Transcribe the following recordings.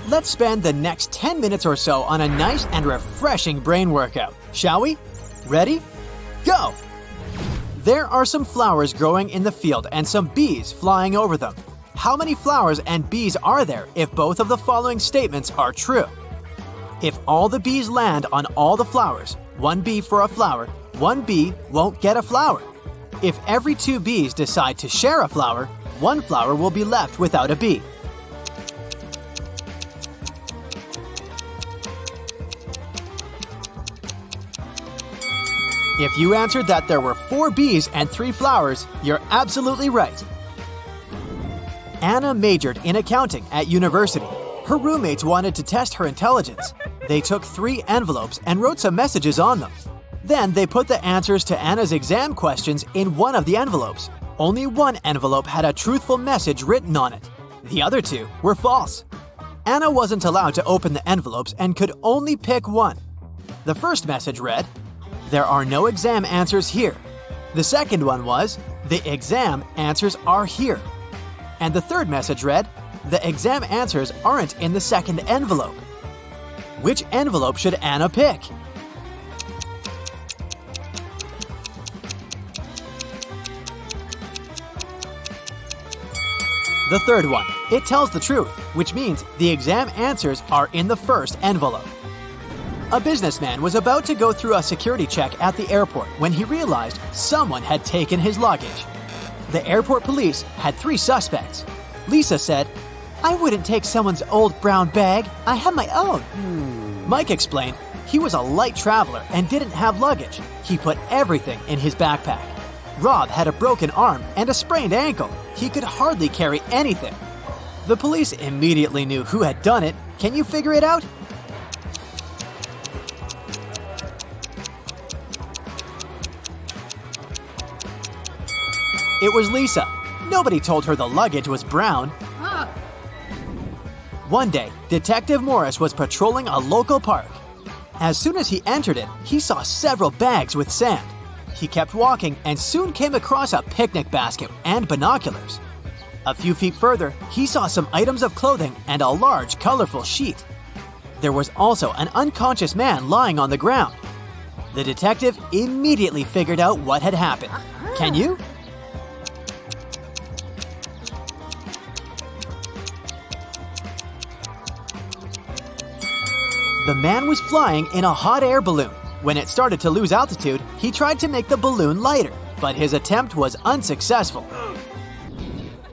Let's spend the next 10 minutes or so on a nice and refreshing brain workout, shall we? Ready? Go! There are some flowers growing in the field and some bees flying over them. How many flowers and bees are there if both of the following statements are true? If all the bees land on all the flowers, one bee for a flower, one bee won't get a flower. If every 2 bees decide to share a flower, one flower will be left without a bee. If you answered that there were 4 bees and 3 flowers, you're absolutely right. Anna majored in accounting at university. Her roommates wanted to test her intelligence. They took 3 envelopes and wrote some messages on them. Then they put the answers to Anna's exam questions in one of the envelopes. Only one envelope had a truthful message written on it. The other 2 were false. Anna wasn't allowed to open the envelopes and could only pick one. The first message read, "There are no exam answers here." The second one was, "The exam answers are here." And the third message read, "The exam answers aren't in the second envelope." Which envelope should Anna pick? The third one. It tells the truth, which means the exam answers are in the first envelope. A businessman was about to go through a security check at the airport when he realized someone had taken his luggage. The airport police had 3 suspects. Lisa said, "I wouldn't take someone's old brown bag. I have my own." Mike explained he was a light traveler and didn't have luggage. He put everything in his backpack. Rob had a broken arm and a sprained ankle. He could hardly carry anything. The police immediately knew who had done it. Can you figure it out? It was Lisa. Nobody told her the luggage was brown. One day, Detective Morris was patrolling a local park. As soon as he entered it, he saw several bags with sand. He kept walking and soon came across a picnic basket and binoculars. A few feet further, he saw some items of clothing and a large, colorful sheet. There was also an unconscious man lying on the ground. The detective immediately figured out what had happened. Can you? The man was flying in a hot air balloon. When it started to lose altitude, he tried to make the balloon lighter, but his attempt was unsuccessful.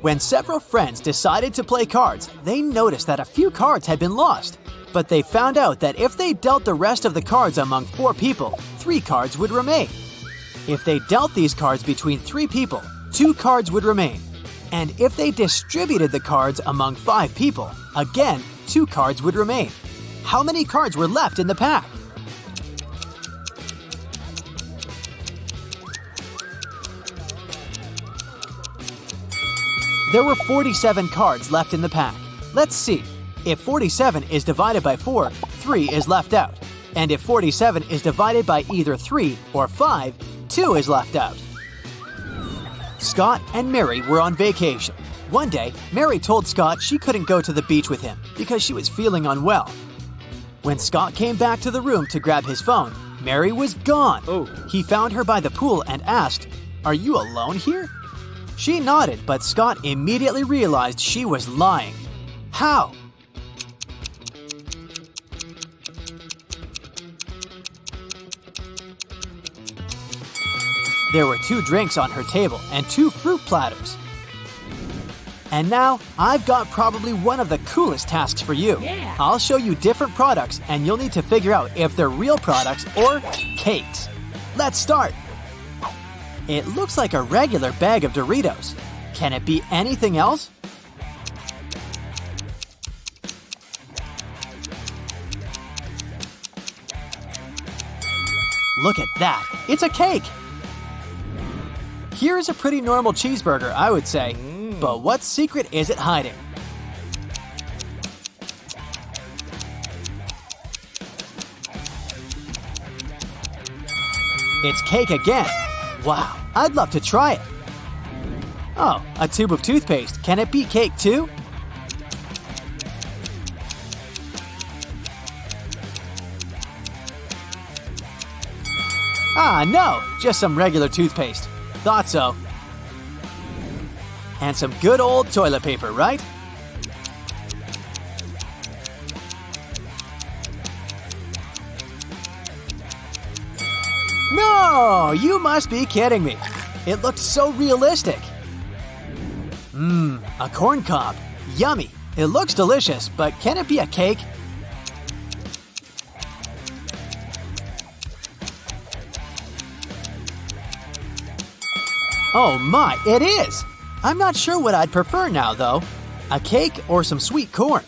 When several friends decided to play cards, they noticed that a few cards had been lost. But they found out that if they dealt the rest of the cards among 4 people, 3 cards would remain. If they dealt these cards between 3 people, 2 cards would remain. And if they distributed the cards among 5 people, again, 2 cards would remain. How many cards were left in the pack? There were 47 cards left in the pack. Let's see. If 47 is divided by 4, 3 is left out. And if 47 is divided by either 3 or 5, 2 is left out. Scott and Mary were on vacation. One day, Mary told Scott she couldn't go to the beach with him because she was feeling unwell. When Scott came back to the room to grab his phone, Mary was gone. He found her by the pool and asked, "Are you alone here?" She nodded, but Scott immediately realized she was lying. How? There were 2 drinks on her table and 2 fruit platters. And now, I've got probably one of the coolest tasks for you. Yeah. I'll show you different products and you'll need to figure out if they're real products or cakes. Let's start. It looks like a regular bag of Doritos. Can it be anything else? Look at that. It's a cake. Here's a pretty normal cheeseburger, I would say. But what secret is it hiding? It's cake again. Wow, I'd love to try it. Oh, a tube of toothpaste. Can it be cake too? Ah, no, just some regular toothpaste. Thought so. And some good old toilet paper, right? No, you must be kidding me. It looked so realistic. A corn cob. Yummy. It looks delicious, but can it be a cake? Oh my, it is! I'm not sure what I'd prefer now, though. A cake or some sweet corn?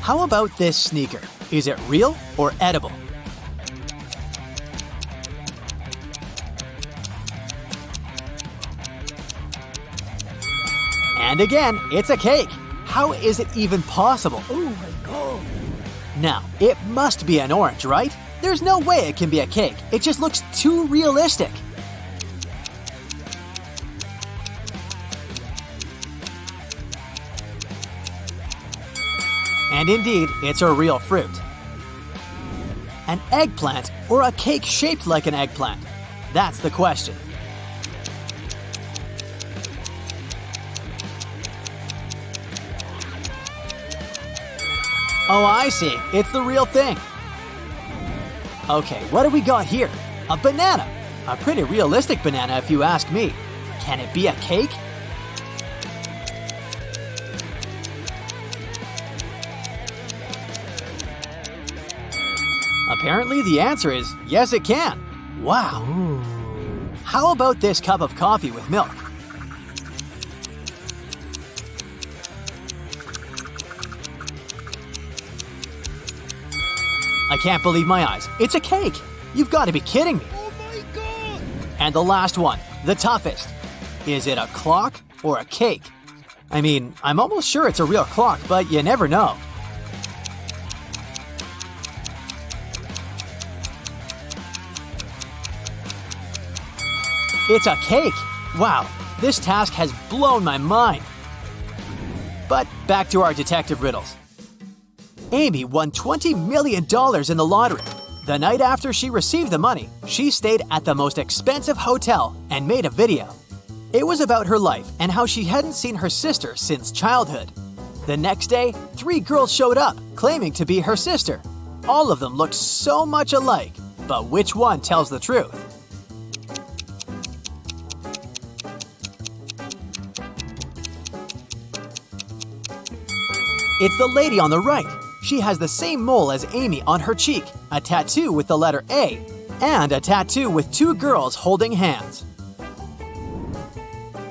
How about this sneaker? Is it real or edible? And again, it's a cake. How is it even possible? Oh my god. Now, it must be an orange, right? There's no way it can be a cake. It just looks too realistic. And indeed, it's a real fruit. An eggplant or a cake shaped like an eggplant? That's the question. Oh, I see. It's the real thing. Okay, what do we got here? A banana. A pretty realistic banana if you ask me. Can it be a cake? Apparently the answer is yes, it can. Wow. Ooh. How about this cup of coffee with milk? I can't believe my eyes. It's a cake. You've got to be kidding me. Oh my god. And the last one, the toughest. Is it a clock or a cake? I mean, I'm almost sure it's a real clock, but you never know. It's a cake! Wow, this task has blown my mind. But back to our detective riddles. Amy won $20 million in the lottery. The night after she received the money, she stayed at the most expensive hotel and made a video. It was about her life and how she hadn't seen her sister since childhood. The next day, 3 girls showed up, claiming to be her sister. All of them looked so much alike, but which one tells the truth? It's the lady on the right. She has the same mole as Amy on her cheek, a tattoo with the letter A, and a tattoo with 2 girls holding hands.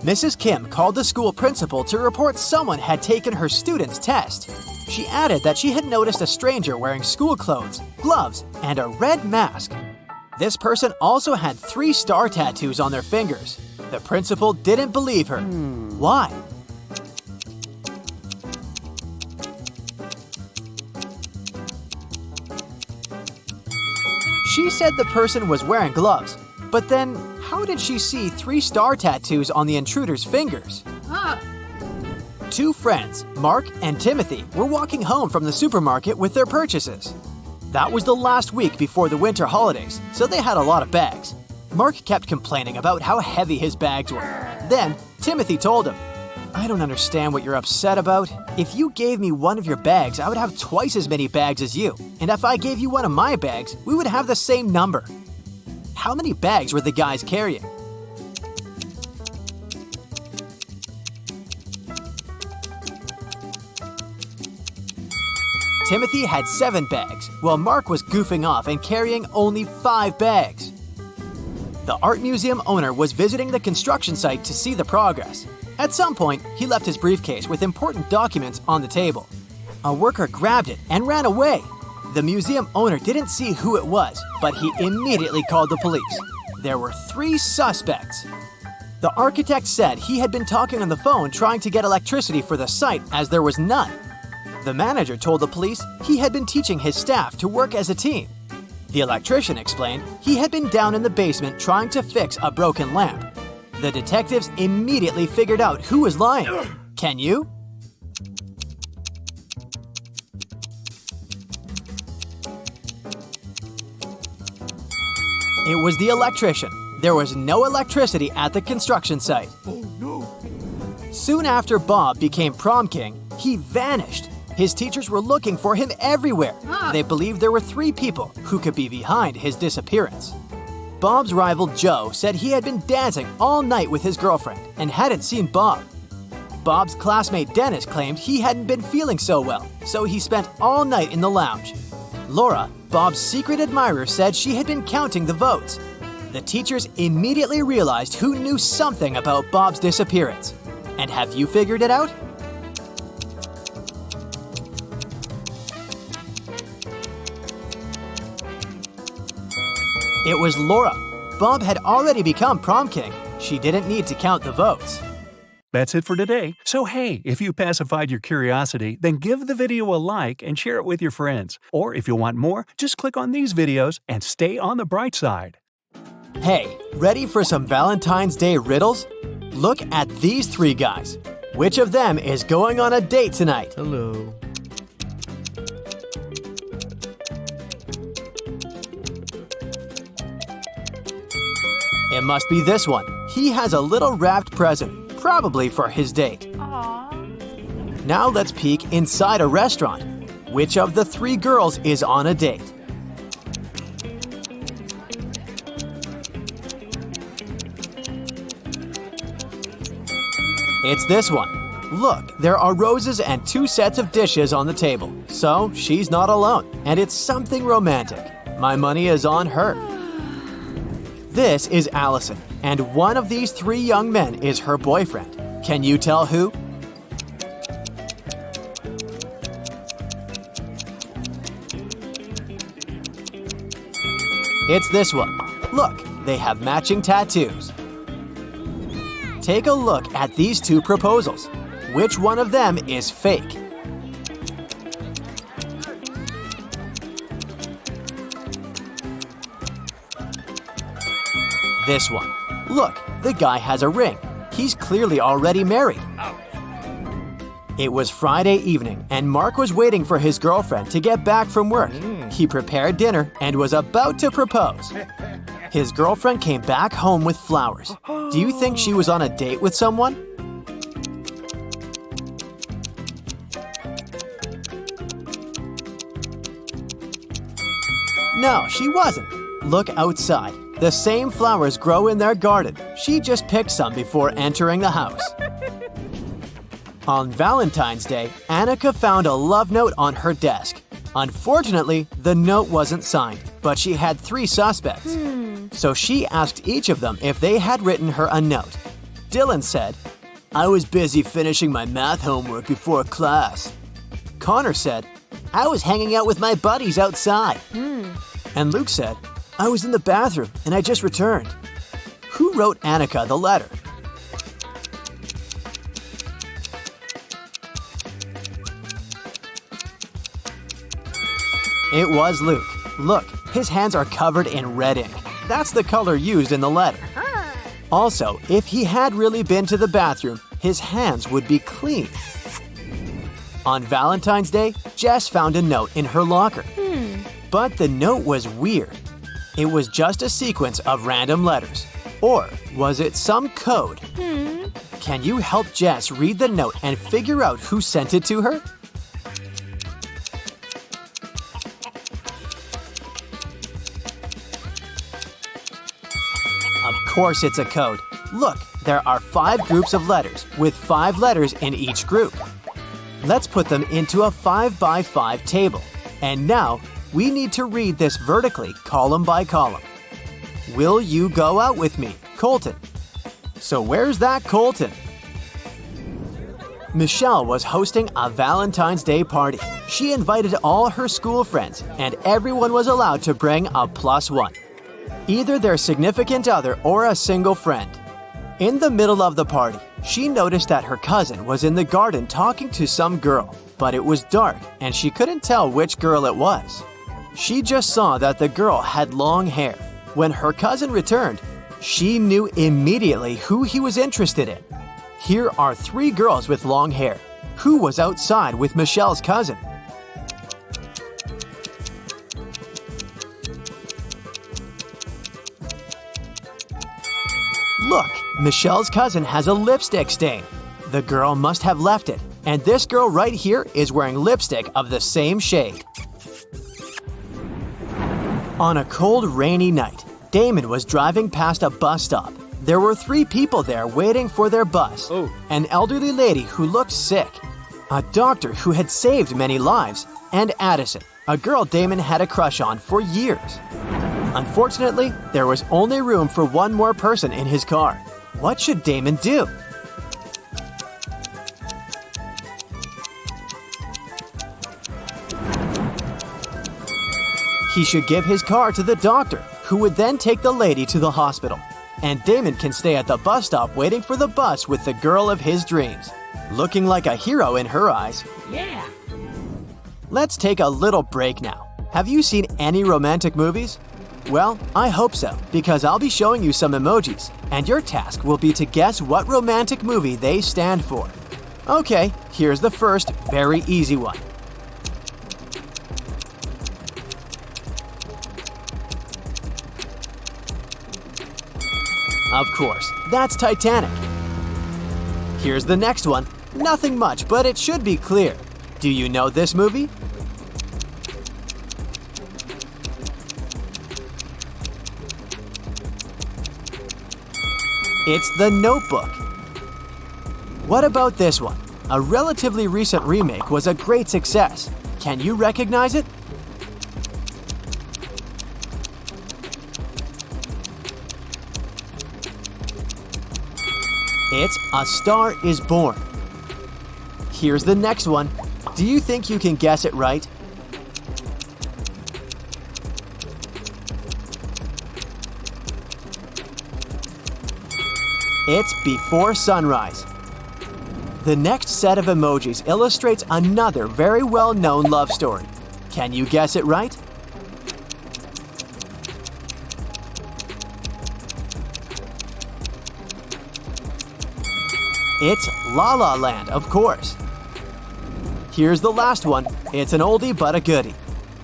Mrs. Kim called the school principal to report someone had taken her student's test. She added that she had noticed a stranger wearing school clothes, gloves, and a red mask. This person also had 3 star tattoos on their fingers. The principal didn't believe her. Why? She said the person was wearing gloves, but then how did she see 3 star tattoos on the intruder's fingers? 2 friends, Mark and Timothy, were walking home from the supermarket with their purchases. That was the last week before the winter holidays, so they had a lot of bags. Mark kept complaining about how heavy his bags were. Then, Timothy told him, "I don't understand what you're upset about. If you gave me one of your bags, I would have twice as many bags as you. And if I gave you one of my bags, we would have the same number." How many bags were the guys carrying? Timothy had 7 bags, while Mark was goofing off and carrying only 5 bags. The art museum owner was visiting the construction site to see the progress. At some point, he left his briefcase with important documents on the table. A worker grabbed it and ran away. The museum owner didn't see who it was, but he immediately called the police. There were 3 suspects. The architect said he had been talking on the phone trying to get electricity for the site as there was none. The manager told the police he had been teaching his staff to work as a team. The electrician explained he had been down in the basement trying to fix a broken lamp. The detectives immediately figured out who was lying. Can you? It was the electrician. There was no electricity at the construction site. Oh no! Soon after Bob became prom king, he vanished. His teachers were looking for him everywhere. They believed there were 3 people who could be behind his disappearance. Bob's rival Joe said he had been dancing all night with his girlfriend and hadn't seen Bob. Bob's classmate Dennis claimed he hadn't been feeling so well, so he spent all night in the lounge. Laura, Bob's secret admirer, said she had been counting the votes. The teachers immediately realized who knew something about Bob's disappearance. And have you figured it out? It was Laura. Bob had already become prom king. She didn't need to count the votes. That's it for today. So hey, if you pacified your curiosity, then give the video a like and share it with your friends. Or if you want more, just click on these videos and stay on the bright side. Hey, ready for some Valentine's Day riddles? Look at these 3 guys. Which of them is going on a date tonight? Hello. It must be this one. He has a little wrapped present, probably for his date. Aww. Now let's peek inside a restaurant. Which of the 3 girls is on a date? It's this one. Look, there are roses and 2 sets of dishes on the table. So she's not alone, and it's something romantic. My money is on her. This is Allison, and one of these 3 young men is her boyfriend. Can you tell who? It's this one. Look, they have matching tattoos. Take a look at these 2 proposals. Which one of them is fake? This one. Look, the guy has a ring. He's clearly already married. It was Friday evening, and Mark was waiting for his girlfriend to get back from work. He prepared dinner and was about to propose. His girlfriend came back home with flowers. Do you think she was on a date with someone? No, she wasn't. Look outside. The same flowers grow in their garden. She just picked some before entering the house. On Valentine's Day, Annika found a love note on her desk. Unfortunately, the note wasn't signed, but she had 3 suspects. So she asked each of them if they had written her a note. Dylan said, "I was busy finishing my math homework before class." Connor said, "I was hanging out with my buddies outside." And Luke said, "I was in the bathroom and I just returned." Who wrote Annika the letter? It was Luke. Look, his hands are covered in red ink. That's the color used in the letter. Also, if he had really been to the bathroom, his hands would be clean. On Valentine's Day, Jess found a note in her locker. But the note was weird. It was just a sequence of random letters. Or was it some code? Can you help Jess read the note and figure out who sent it to her? Of course it's a code. Look, there are 5 groups of letters with 5 letters in each group. Let's put them into a 5x5 table. And now, we need to read this vertically, column by column. Will you go out with me, Colton? So where's that Colton? Michelle was hosting a Valentine's Day party. She invited all her school friends, and everyone was allowed to bring a +1. Either their significant other or a single friend. In the middle of the party, she noticed that her cousin was in the garden talking to some girl, but it was dark and she couldn't tell which girl it was. She just saw that the girl had long hair. When her cousin returned, she knew immediately who he was interested in. Here are 3 girls with long hair. Who was outside with Michelle's cousin? Look, Michelle's cousin has a lipstick stain. The girl must have left it, and this girl right here is wearing lipstick of the same shade. On a cold, rainy night, Damon was driving past a bus stop. There were 3 people there waiting for their bus. An elderly lady who looked sick, a doctor who had saved many lives, and Addison, a girl Damon had a crush on for years. Unfortunately, there was only room for one more person in his car. What should Damon do? He should give his car to the doctor, who would then take the lady to the hospital. And Damon can stay at the bus stop waiting for the bus with the girl of his dreams, looking like a hero in her eyes. Yeah. Let's take a little break now. Have you seen any romantic movies? Well, I hope so, because I'll be showing you some emojis, and your task will be to guess what romantic movie they stand for. Okay, here's the first very easy one. Of course, that's Titanic. Here's the next one. Nothing much, but it should be clear. Do you know this movie? It's The Notebook. What about this one? A relatively recent remake was a great success. Can you recognize it? It's A Star is Born. Here's the next one. Do you think you can guess it right? It's Before Sunrise. The next set of emojis illustrates another very well-known love story. Can you guess it right? It's La La Land, of course. Here's the last one. It's an oldie but a goodie.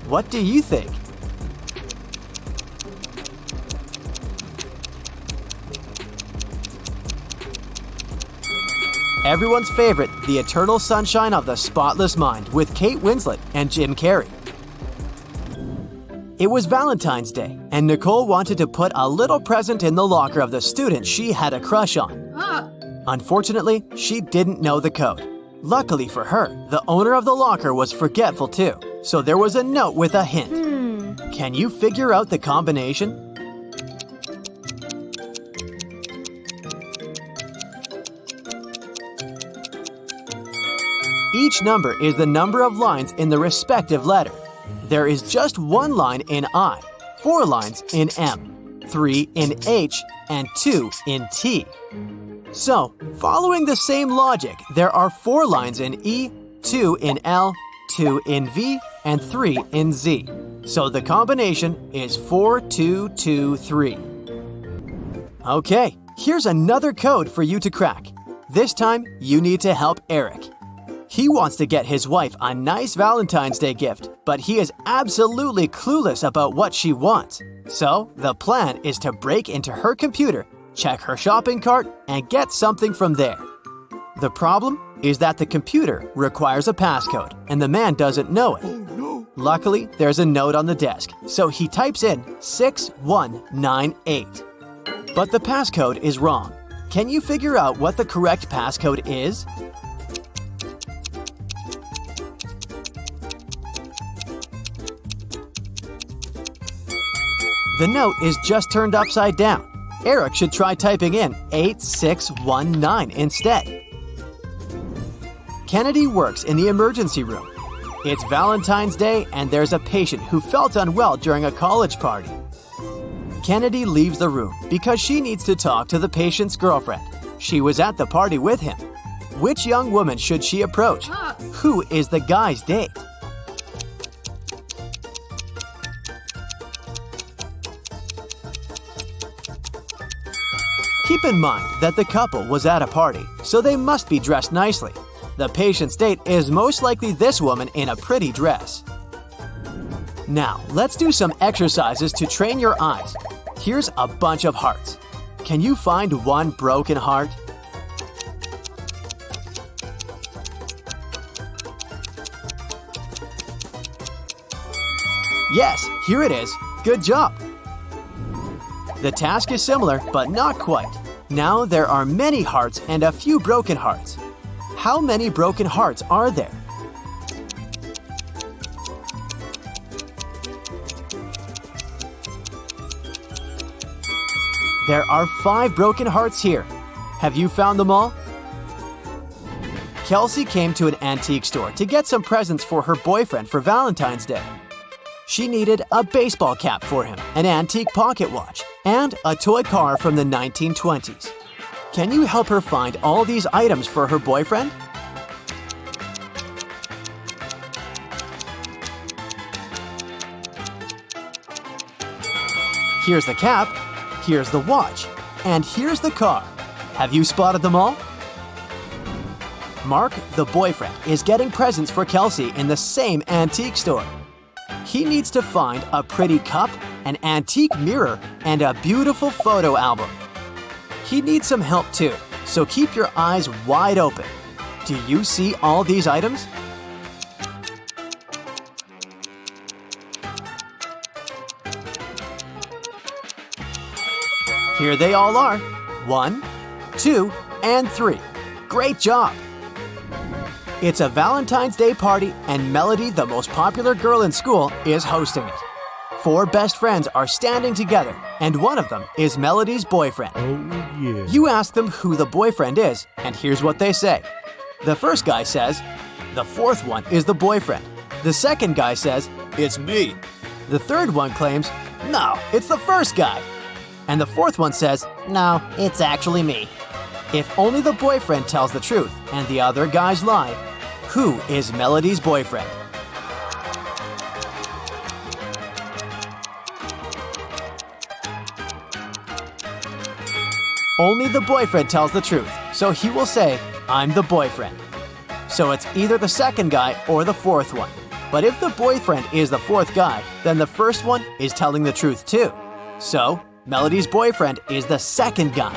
What do you think? Everyone's favorite, The Eternal Sunshine of the Spotless Mind with Kate Winslet and Jim Carrey. It was Valentine's Day, and Nicole wanted to put a little present in the locker of the student she had a crush on. Unfortunately, she didn't know the code. Luckily for her, the owner of the locker was forgetful too, so there was a note with a hint. Can you figure out the combination? Each number is the number of lines in the respective letter. There is just one line in I, 4 lines in M, 3 in H, and 2 in T. So, following the same logic, there are 4 lines in E, 2 in L, 2 in V, and 3 in Z. So the combination is 4, 2, 2, 3. Okay, here's another code for you to crack. This time, you need to help Eric. He wants to get his wife a nice Valentine's Day gift, but he is absolutely clueless about what she wants. So, the plan is to break into her computer, check her shopping cart, and get something from there. The problem is that the computer requires a passcode, and the man doesn't know it. Luckily, there's a note on the desk, so he types in 6198. But the passcode is wrong. Can you figure out what the correct passcode is? The note is just turned upside down. Eric should try typing in 8619 instead. Kennedy works in the emergency room. It's Valentine's Day and there's a patient who felt unwell during a college party. Kennedy leaves the room because she needs to talk to the patient's girlfriend. She was at the party with him. Which young woman should she approach? Who is the guy's date? Keep in mind that the couple was at a party, so they must be dressed nicely. The patient's date is most likely this woman in a pretty dress. Now, let's do some exercises to train your eyes. Here's a bunch of hearts. Can you find one broken heart? Yes, here it is. Good job. The task is similar, but not quite. Now there are many hearts and a few broken hearts. How many broken hearts are there? There are 5 broken hearts here. Have you found them all? Kelsey came to an antique store to get some presents for her boyfriend for Valentine's Day. She needed a baseball cap for him, an antique pocket watch, and a toy car from the 1920s. Can you help her find all these items for her boyfriend? Here's the cap, here's the watch, and here's the car. Have you spotted them all? Mark, the boyfriend, is getting presents for Kelsey in the same antique store. He needs to find a pretty cup, an antique mirror, and a beautiful photo album. He needs some help too, so keep your eyes wide open. Do you see all these items? Here they all are. 1, 2, and 3. Great job! It's a Valentine's Day party, and Melody, the most popular girl in school, is hosting it. 4 best friends are standing together, and one of them is Melody's boyfriend. Oh, yeah. You ask them who the boyfriend is, and here's what they say. The first guy says, "The fourth one is the boyfriend." The second guy says, "It's me." The third one claims, "No, it's the first guy." And the fourth one says, "No, it's actually me." If only the boyfriend tells the truth and the other guys lie, who is Melody's boyfriend? Only the boyfriend tells the truth, so he will say, "I'm the boyfriend." So it's either the second guy or the fourth one. But if the boyfriend is the fourth guy, then the first one is telling the truth too. So, Melody's boyfriend is the second guy.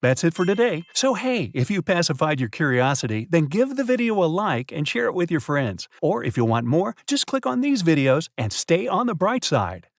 That's it for today. So hey, if you pacified your curiosity, then give the video a like and share it with your friends. Or if you want more, just click on these videos and stay on the bright side.